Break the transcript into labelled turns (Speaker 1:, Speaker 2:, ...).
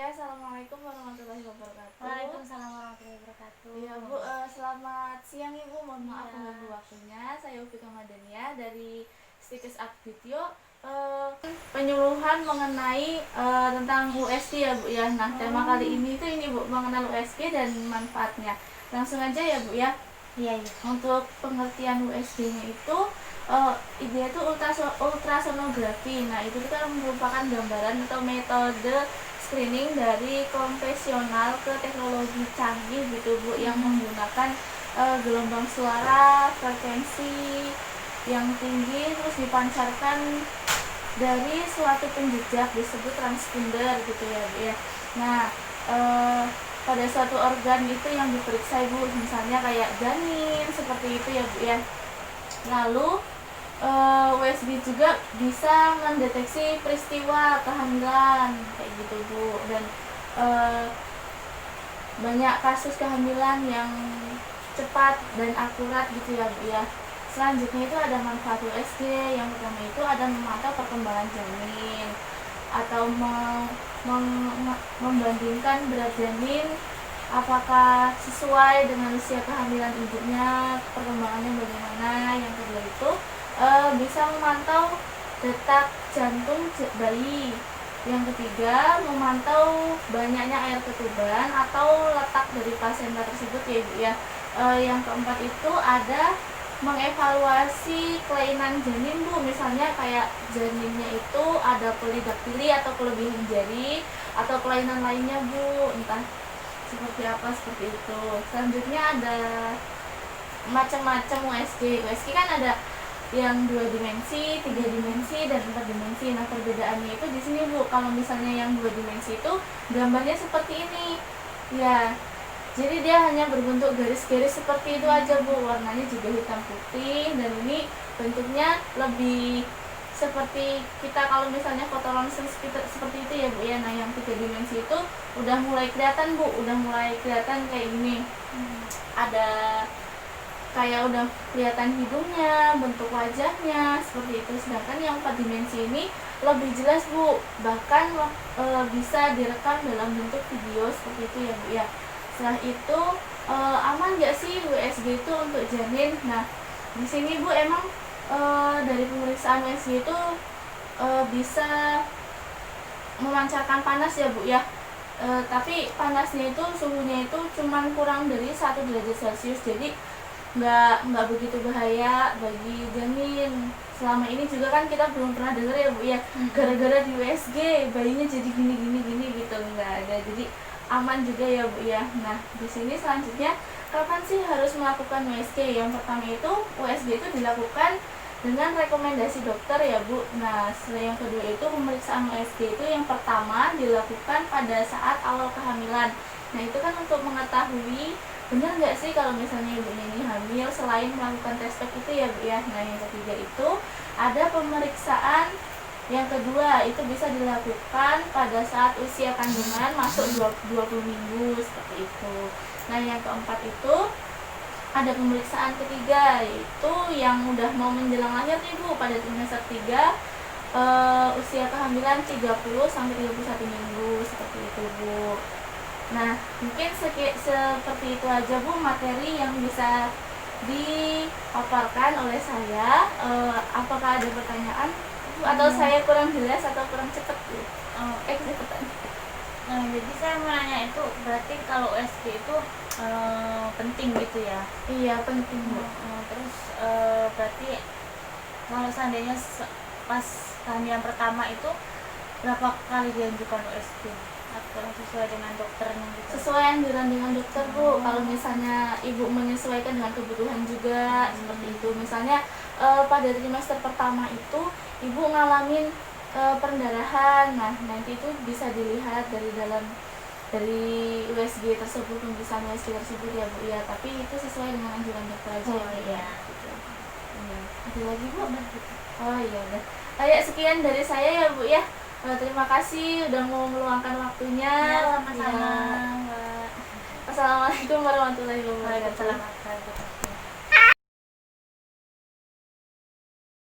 Speaker 1: Ya, assalamualaikum warahmatullahi wabarakatuh.
Speaker 2: Waalaikumsalam warahmatullahi wabarakatuh.
Speaker 1: Iya Bu, selamat siang Ibu. Mohon maaf
Speaker 2: Iya.
Speaker 1: mengganggu waktunya. Saya Ufika Madania dari Stikes Art Video. Penyuluhan mengenai tentang USG ya Bu ya. Nah, tema kali ini Bu mengenal USG dan manfaatnya. Langsung aja ya Bu ya.
Speaker 2: Iya, iya.
Speaker 1: Untuk pengertian USG-nya itu dia itu ultrasonografi. Nah, itu kan merupakan gambaran atau metode screening dari konvensional ke teknologi canggih gitu Bu, yang menggunakan gelombang suara frekuensi yang tinggi terus dipancarkan dari suatu penjejak disebut transponder gitu ya Bu ya. Nah, pada suatu organ itu yang diperiksa Bu, misalnya kayak janin seperti itu ya Bu ya. Lalu USB juga bisa mendeteksi peristiwa kehamilan kayak gitu Bu, dan banyak kasus kehamilan yang cepat dan akurat gitu ya Bu ya. Selanjutnya itu ada manfaat USG. Yang pertama itu ada memantau perkembangan janin atau membandingkan berat janin apakah sesuai dengan usia kehamilan ibunya, perkembangannya bagaimana. Yang kedua itu bisa memantau detak jantung bayi. Yang ketiga, memantau banyaknya air ketuban atau letak dari plasenta tersebut ya Bu ya. Yang keempat itu ada mengevaluasi kelainan janin Bu, misalnya kayak janinnya itu ada polidaktili atau kelebihan jari atau kelainan lainnya Bu, entah seperti apa seperti itu. Selanjutnya ada macam-macam USG. USG kan ada yang 2 dimensi, 3 dimensi, dan 4 dimensi. Nah, perbedaannya itu di sini Bu. Kalau misalnya yang 2 dimensi itu gambarnya seperti ini. Ya, jadi dia hanya berbentuk garis-garis seperti itu aja Bu. Warnanya juga hitam putih, dan ini bentuknya lebih seperti kita kalau misalnya foto ronsen seperti itu ya Bu ya. Nah, yang 3 dimensi itu udah mulai kelihatan Bu, udah mulai kelihatan kayak gini. Ada kayak udah kelihatan hidungnya, bentuk wajahnya seperti itu. Sedangkan yang 4 dimensi ini lebih jelas Bu, bahkan bisa direkam dalam bentuk video seperti itu ya Bu ya. Setelah itu aman nggak sih USG itu untuk janin? Nah, di sini Bu emang dari pemeriksaan USG itu bisa memancarkan panas ya Bu ya. Tapi panasnya itu suhunya itu cuman kurang dari 1 derajat Celcius, jadi nggak begitu bahaya bagi janin. Selama ini juga kan kita belum pernah dengar ya Bu ya, gara-gara di USG bayinya jadi gini gitu, nggak ada. Jadi aman juga ya Bu ya. Nah, di sini selanjutnya kapan sih harus melakukan USG? Yang pertama itu USG itu dilakukan dengan rekomendasi dokter ya Bu. Nah, yang kedua itu pemeriksaan USG itu yang pertama dilakukan pada saat awal kehamilan. Nah, itu kan untuk mengetahui benar nggak sih kalau misalnya ibunya ini hamil, selain melakukan tes pack itu ya Bu ya. Nah, yang ketiga itu ada pemeriksaan yang kedua itu bisa dilakukan pada saat usia kandungan masuk 20 minggu seperti itu. Nah, yang keempat itu ada pemeriksaan ketiga, yaitu yang udah mau menjelang lahir nih Bu, pada trimester 3 usia kehamilan 30 sampai 31 minggu seperti itu Bu. Nah, mungkin seperti itu aja Bu materi yang bisa dipaparkan oleh saya. Apakah ada pertanyaan Bu, atau saya kurang jelas atau kurang cepat Bu? Cepetan.
Speaker 2: Nah, jadi saya mau nanya itu berarti kalau USG itu penting gitu ya?
Speaker 1: Iya, penting Bu.
Speaker 2: Terus berarti kalau seandainya pas kehamilan pertama itu berapa kali dianjurkan USG? Atau sesuai dengan dokternya gitu?
Speaker 1: Sesuai anjuran dengan dokter Bu. Kalau misalnya ibu menyesuaikan dengan kebutuhan juga seperti itu. Misalnya pada trimester pertama itu ibu ngalamin pendarahan. Nah, nanti itu bisa dilihat dari USG tersebut, pemeriksaan USG tersebut ya Bu ya. Tapi itu sesuai dengan anjuran dokter aja ya. Gitu. Iya. Ada lagi Bu? Oh iya udah. Kayak sekian dari saya ya Bu ya. Terima kasih udah mau meluangkan waktunya.
Speaker 2: Ya, sama-sama
Speaker 1: Ya.
Speaker 2: Mbak.
Speaker 1: Assalamualaikum warahmatullahi wabarakatuh.
Speaker 2: Waalaikumsalam.